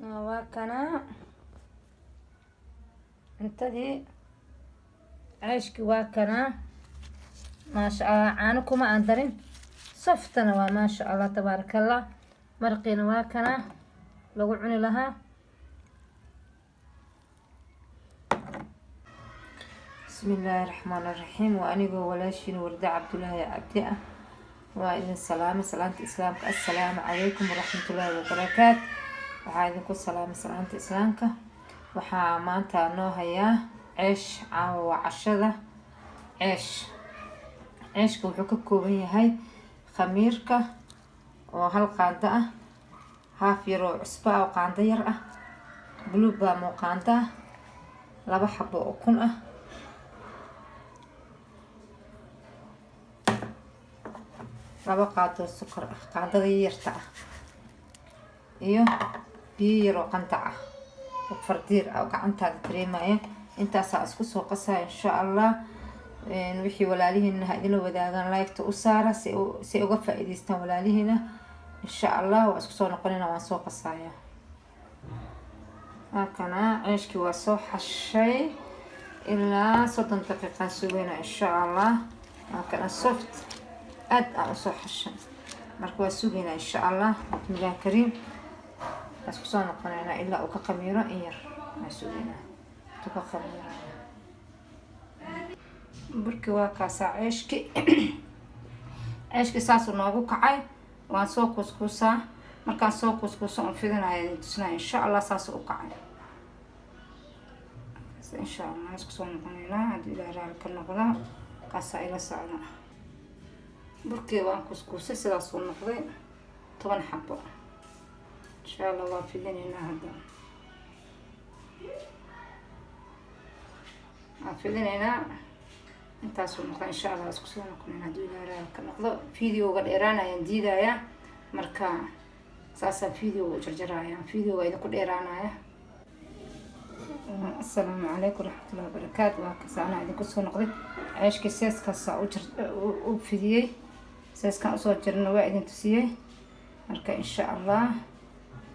وكنا انتدي عيشك وكنا ما شاء الله عانكم أندرين صفتنا وما شاء الله تبارك الله مرقين وكنا لو عوني لها. بسم الله الرحمن الرحيم. وأنا ولاشين ورد عبد الله عبدي وإذن سلامة إسلامك. السلام عليكم ورحمة الله وبركاته. وعايدكم سلامة إسلامك. waxaa maanta noo hayaa ceesh caawa cashada. ceeshka wuxuu ka kooban yahay khamiirka oo hal qaando ah, haaf yar oo cusbo ah oo qaando yar ah, bluebam oo qaando ah, 2 xabo oo ukun ah, 2 qaado sokor ah qaandada yarta ah, iyo biyo yar oo qandac ah fardiir oo gacantaada dareemaya. intaasaa isku soo qasaa insha allah. wixii walaalihiina ha idinla wadaagaan like-ta u saara si uga faa'iidaystaan walaalihiina insha allah. waa isku soo noqonayna waan soo qasaaya. halkana ceeshkii waa soo xashay ilaa 30 daqiiqaan sugayna insha allah. halkana soft aad aan usoo xashay marka waa sugayna insha allah. bismillah kariim اسكو سو نقنينا الا او كقميره ير ما سوينا تو كقميره بركي واكاسا عيشكي ساسو نوغو كعاي وان سو كسكوسا markaan soo kuskuuso on fidinayo tusna insha Allah saas u kacay insha Allah isku soo noqonayna hadii la raal ka noqdo kaasa ila socda. burkii waan kuskuusay sidaas uu noqday 10 xabo إن شاء الله وافدينينا هذا وافدينينا انت سوق إن شاء الله اسكسونا كنا ندوي لها كنقض فيديو قد إيرانا ينديدا يا مركا ساسا فيديو جرجرا يا فيديو إذا كل إيرانا يا. السلام عليكم ورحمة الله وبركاته. وكسانا إذا كسونا نقضي عيش كسيس كسا وفيديو سيس كان أصور جرنا واحد انتسيه مركا إن شاء الله.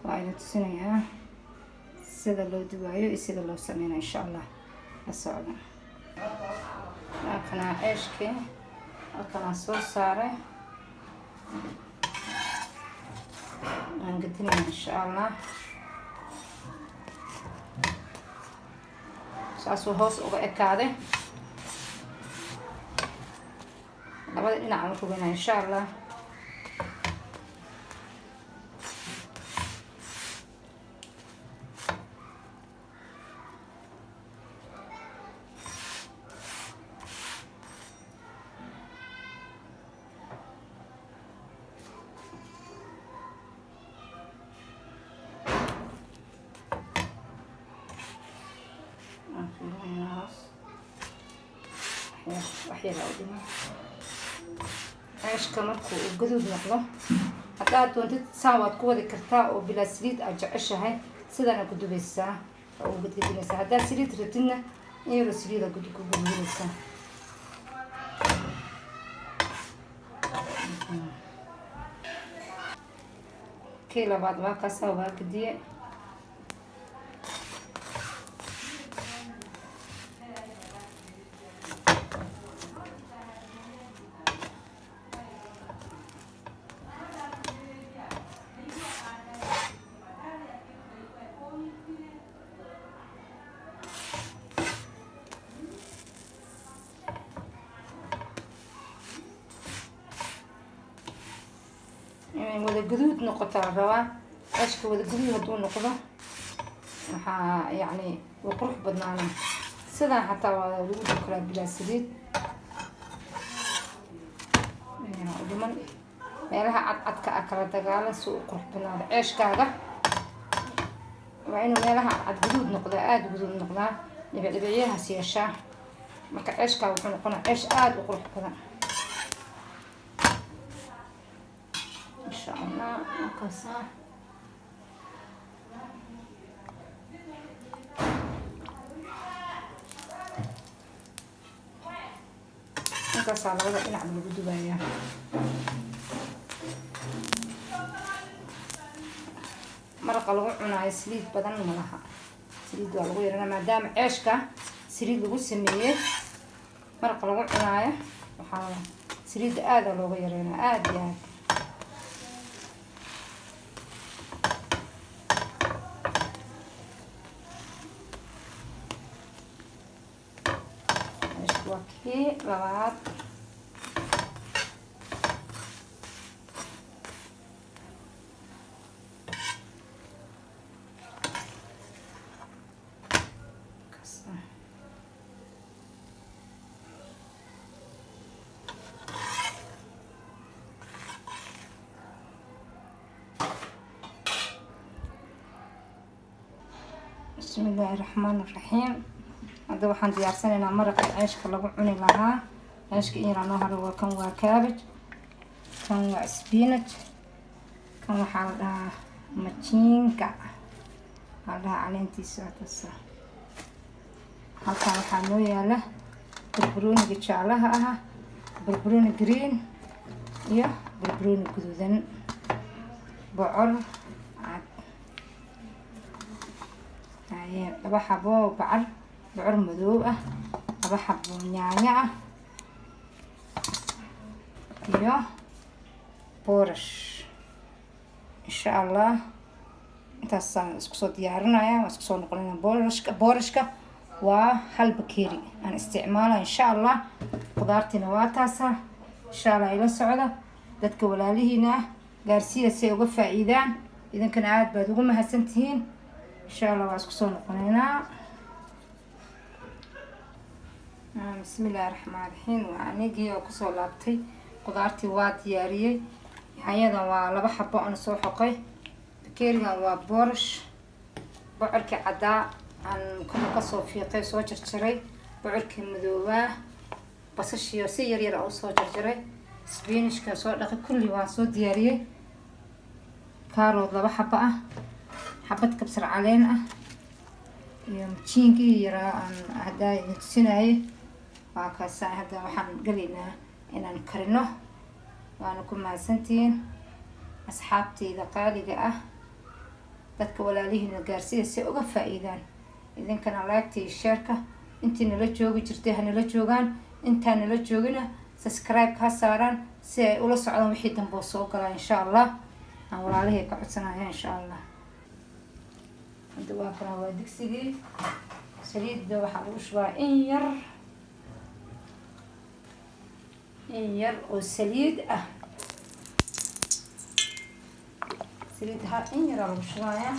وأنا تسنيها سيدا لو دوايو يسيدا لو سمينا إن شاء الله السعودة. لكن عيشكي لكن صور صاري هنقدمها إن شاء الله. ساسو هوس أو إكادة لابد نعمل كوبنا إن شاء الله. waxyar awdina عيشka markuu guduud noqdo hadaad doontid saawaad ku wadi kartaa oo bilaa saliid aad jeceshahay sidana ku dubaysaa oo gudgudinaysaa. hadaad saliid rabtidna in saliida ku gudgudinaysaa. kii labaad waa kaasa waa gadiye wada guduud noqoto rabaa. عيشka wada guduud haduu noqdo waxa yani waa qurux badnaana sida xataa waa lagu dukraa bilaa saliid. dhiman meelaha cadcadka kala dagaala si uu qurux badnaado. ceeshkaaga waa inuu meelaha cad guduud noqdo aad guduud noqdaa dhibicyahaas yeeshaa marka ceeshkaaga wuxuu noqonaa ceesh aad u qurux badan insha Allah. markaasa markaasaa labada dhinac lagu dubayaa. maraqa lagu cunaayo saliid badan ma laha. saliid waa lagu yareynaa maadaama ceeshka saliid lagu sameeyey. maraqa lagu cunaayo waxaa saliidda aada looga yareynaa, aada iyo aad. ceeshka waa kii labaad. بسم الله الرحمن الرحيم. هذا waxaan diyaarsanaynaa maraqa ceeshka lagu cuni lahaa. ceeshka inaan hore waa kan waa cabbage, kan waa spinach, kan waxaa la dhahaa machinga, waxaa la dhahaa caleentiisa taasa. halkan waxaa noo yaala barbarooniga jaalaha ah, barbarooni green iyo barbarooni guduudan, bocor cad, laba xabo bocor madow ah, laba xabo yaanyo ah iyo boorash. insha allah intaasaan isku soo diyaarinaya. waan isku soo noqonayna. boorashka waa hal bakeeri aan isticmaala. insha allah qudaartiina waa taasa. insha allah ila socda. dadka walaalihiina ah gaarsiiya si ay uga faa'iidaan. idinkana aad baad ugu mahadsantihiin. insha allah waa isku soo noqonaynaa. bismillahi raxmaan raxiim. waa anigii oo kusoo laabtay. qudaartii waa diyaariyey. yaanyadan waa laba xabo aan soo xoqay. bakeerigan waa boorash, bocorkii caddaa aan kasoo fiiqay soo jarjaray, bocorkii madoobaa, basashiyo si yar yar u soo jarjaray, spinachka soo dhaqay. kulli waan soo diyaariyey. kaarood laba xabo ah, xabad kabsar caleen ah iyo majiinkii yaraa aan haddaa idin tusinayay. waa kaasa. hadda waxaan galaynaa inaan karino. waana ku mahadsantihiin asxaabteyda qaaliga ah. dadka walaalihiina gaarsiiya si uga faa'iidaan. idinkana like iyo share-ka intii nala joogi jirtay ha nala joogaan, intaan nala joogina subscribe ha saaraan si ay ula socdaan wixii dambe oo soo galaa. insha allah aan walaalihii ka codsanaya. insha allah hadda waa kana waa digsigii. saliidda waxaa lagu shubaa in yar oo saliid ah. saliidda in yaraa lagu shubaaya.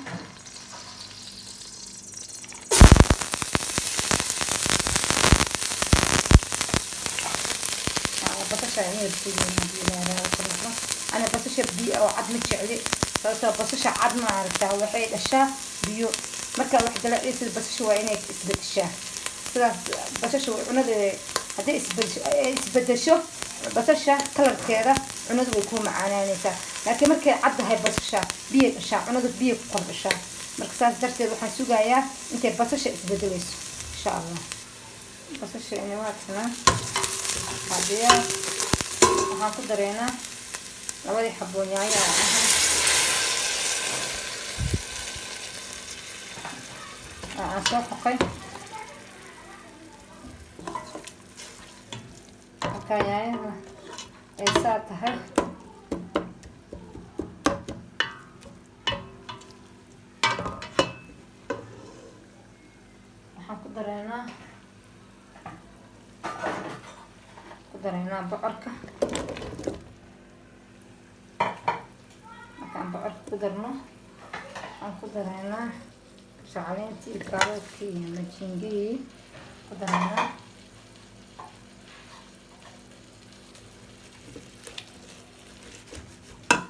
basasha ana basasha biyo oo cad ma jecli. sababtoo basasha cad ma aragtaa waxay dhashaa biyo. marka wax dalaciisa basasha waa inay isbedeshaa. sidaas basasha cunada hadday isbedesho basasha kalarkeeda cunadu way ku macaanaanaysaa. laakiin markay caddahay basasha biyo dhashaa, cunadu biyo ku kordhashaa. marka saas darteed waxaan sugayaa intay basasha isbedelayso. insha allah basasha inay waadsanaa. hadiya waxaan ku dareynaa labadii xabo yaanyo aan soo xoqay. markaa yaanyada ay saa tahay waxaan ku dareynaa bocorka. markaan bocorka ku darno waxaan ku dareynaa caleentii, kaaroodkii iyo majingii ku dareynaa.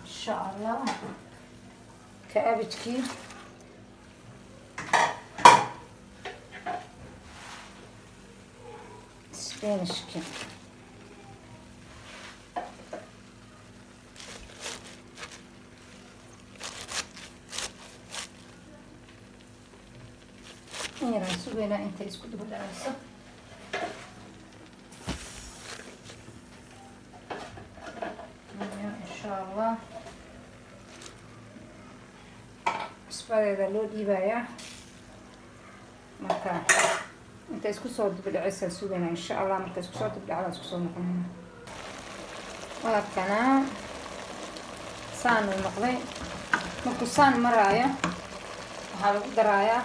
insha allah kaabajkii, spinachkii, yaraan sugaynaa intay isku daba dhacayso. insha allah cusbadeeda loo dhiibayaa marka inta isku soo dibdhacaysaa sugayna insha allah. marka isku soo dibdhacda isku soo noqonayna. waa kana saan uu noqday. markuu saan maraayo waxaa lagu darayaa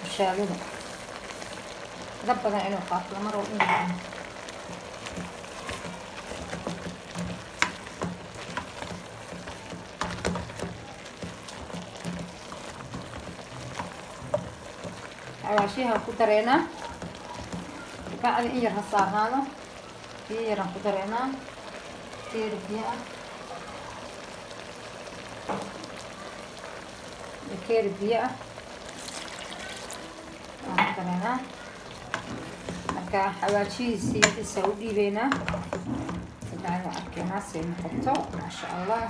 bushaalada dab badan inuu qaato lama rabo inuu xawaashiyaha ku dareynaa bacdi in yar ha saarnaado. biyo yaraan ku dareynaa keeri biyo ah keeri biyo ah waan ku dareynaa. marka xawaashihiisii isa u dhiibeynaa dabcan arkeynaa say noqoto maasha allah.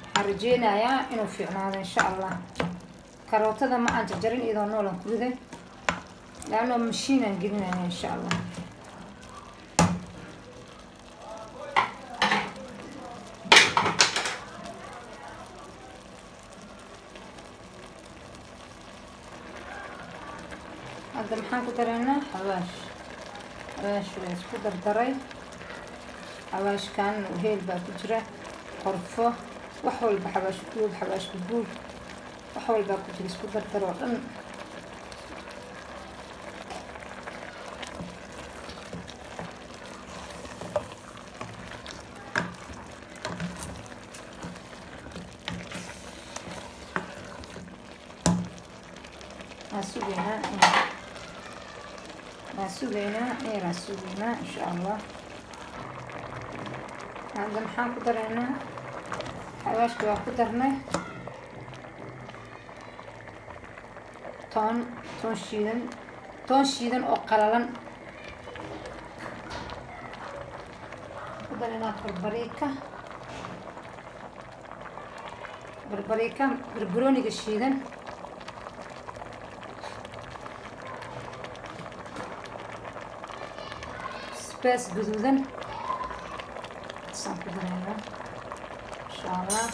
waxaan rajeynayaa inuu fiicnaado insha allah. karootada ma aan jarjarin iyadoo noolan ku riday laanoo mashiinaan gelinaya insha allah. hadda maxaan ku dareynaa xawaash waa isku dardaray. xawaashkan heel baa ku jira, qorfo, wax walba, xawaash guud, xawaash guud, wax walba ku jira isku dardar oo dhan. sugeynaa insha allah. hadda maxaan ku dareynaa xawaashka waa ku darnay toon shiidan oo qalalan. ku dareynaa barbariika barbarooniga shiidan. بس جذوذا صنف هنا إن شاء الله.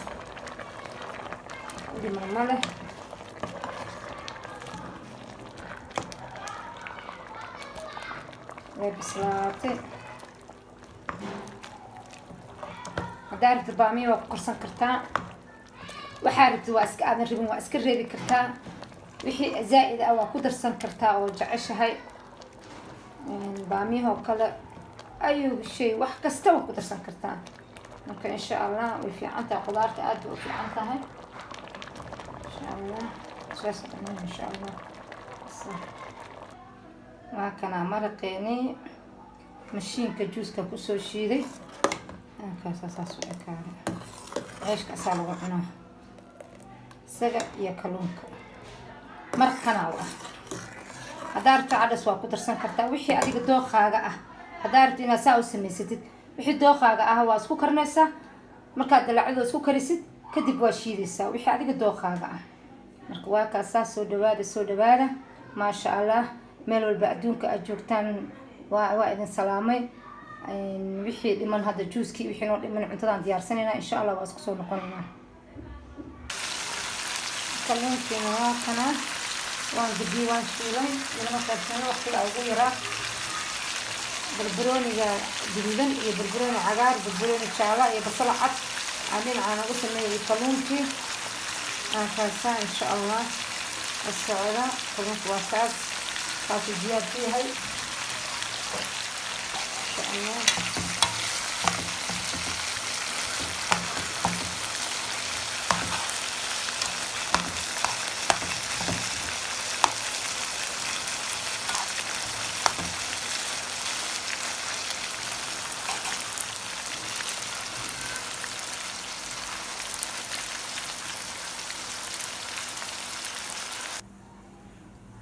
ودي مرملة بسلاتي هدارت البامية وقرصان كرتا وحاربت واسك أنا ربن واسك ريبي كرتا وحي زائد أو قدرسان كرتا أو جعش هاي بامية وكلا أي شيء wax kasta waa ku darsan kartaa. marka insha allah way fiicantahay qudaarta aad u fiicantahay insha allah. saas dhammaan insha allah. waa kana maraqeeni mashiinka juuska ku soo shiiday kaas u ekaanay. ceeshka asaa lagu cunaa isaga iyo kalluunka. maraqana waa hadaarta cadas waa ku darsan kartaa wixii adiga dooqaaga ah. hadaarta inaad saa u samaysatid wixii dooqaaga ah waa isku karnaysaa. markaad dalaacdo isku karisid kadib waa shiidaysaa wixii adiga dooqaaga ah. marka waa kaasaa soo dhawaada maasha allah. meel walba adduunka aad joogtaan waa idin salaamay. wixii dhiman hadda juuskii wixii noo dhiman cuntadaan diyaarsanaynaa insha allah. waa isku soo noqonaynaa. kalluunkiina waa kana waan gudiyey waan shiilay ilama qaybsano waqtiga ugu yaraa. بربروني جديداً iyo بربروني cagaar بربروني jaala iyo basal cad aan dhinacaan ugu sameeyay kalluunkii aan kaasaan insha allah. asocda kalluunku waa kaas diyaar ku yahay insha allah.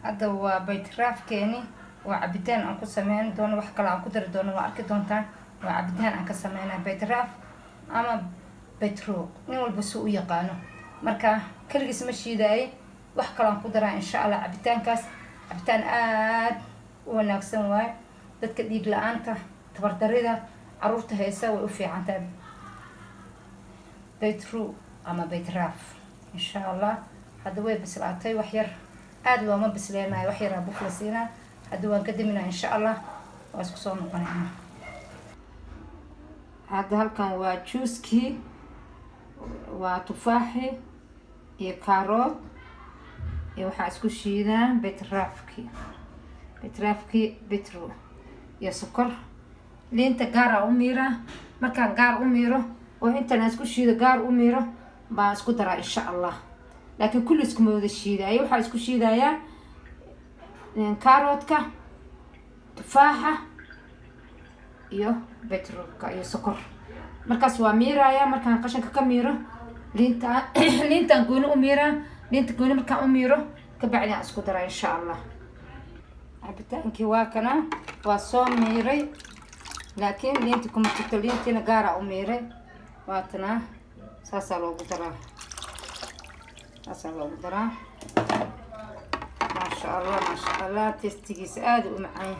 hadda waa baytraafkeeni waa cabitaan aan ku sameyn doono. wax kale aan ku dari doono waa arki doontaan. waa cabitaan aan ka sameynaa baytraaf ama baytruuq nin walba si u yaqaano. marka kaligiis ma shiidaayay wax kale aan ku daraa insha allah. cabitaankaas cabitaan aad u wanaagsan waaye. dadka dhiig la-aanta tabardarida caruurta haysa way u fiican tahay baytruuq ama baytraaf. insha allah. hadda way bislaatay wax yar, aada looma bisleenayo, wax yaraa buf la siinaa. hadda waan ka daminaa insha allah, waa isku soo noqonaynaa. hadda halkan waa juuskii, waa tufaaxi iyo kaarood iyo waxaa isku shiidaa betraafkii bitro iyo sokor. liinta gaar u miiraa, markaan gaar u miiro oo intaan isku shiido gaar u miiro baan isku daraa insha allah. laakiin kulli iskuma wada shiidaayo, waxaa isku shiidayaa kaaroodka, tufaaxa iyo betroolka iyo sokor. markaas waa miirayaa. markaan qashanka ka miiro liintaan gooni u miiraa. liinta gooni markaan u miiro kabacdi aan isku daraa insha allah. cabitaankii waa kana, waa soo miiray, laakiin liinta kuma jirto, liintiina gaara u miiray. waatana saasaa loogu daraa, maasha allah maasha allah. testigiisa aada u macaan,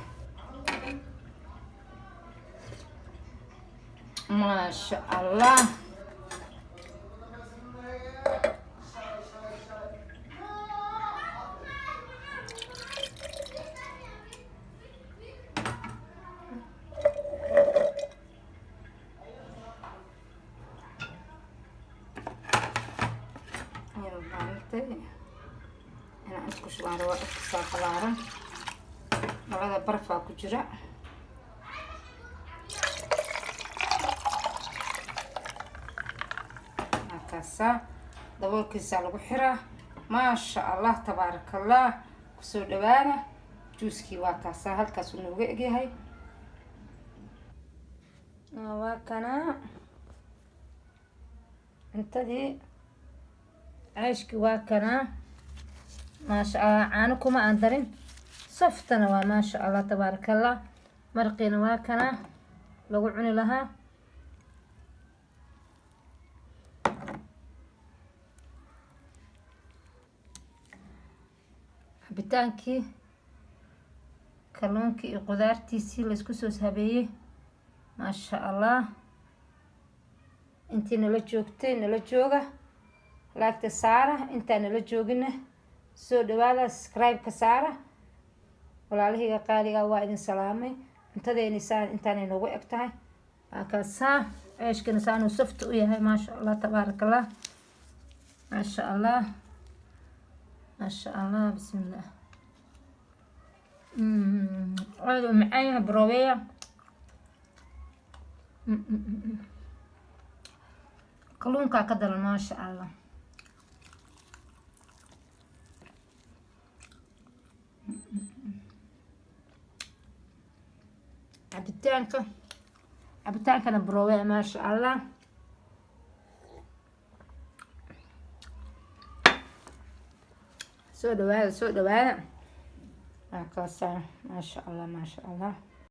maasha allah. inaan isku shubaan rabaa dhafkisaa qalaaran. labada barfaa ku jira. markaasaa daboolkiisaa lagu xiraa. maasha allah tabaaraka allah. kusoo dhawaana. juuskii waa kaasaa, halkaasuu nooga egyahay. waa kana cuntadii. ceeshkii waa kana, maasha allah. caano kuma aan darin, softana waa maasha allah tabaaraka allah. marqiina waa kana lagu cuni lahaa. cabitaankii, kalluunkii iyo qudaartiisii laysku soo habeeyey, maasha allah. intii nala joogtay nala jooga, laagta saara. intaan nala joogina soo dhawaada, subscribe-ka saara. walaalihiga qaaliga waa idin salaamay. cuntadeeni saan intaanay noogu eg tahay. waa kaasaa ceeshkana saanuu safta u yahay, maasha allah tabaaraka allah. maasha allah maasha allah. bismillah. aada u macaan yahay. broweya kalluunkaa ka daran, maasha allah. cabitaankana browe, maasha allah. soo dhawaada. waa kaasaa maasha allah maasha allah.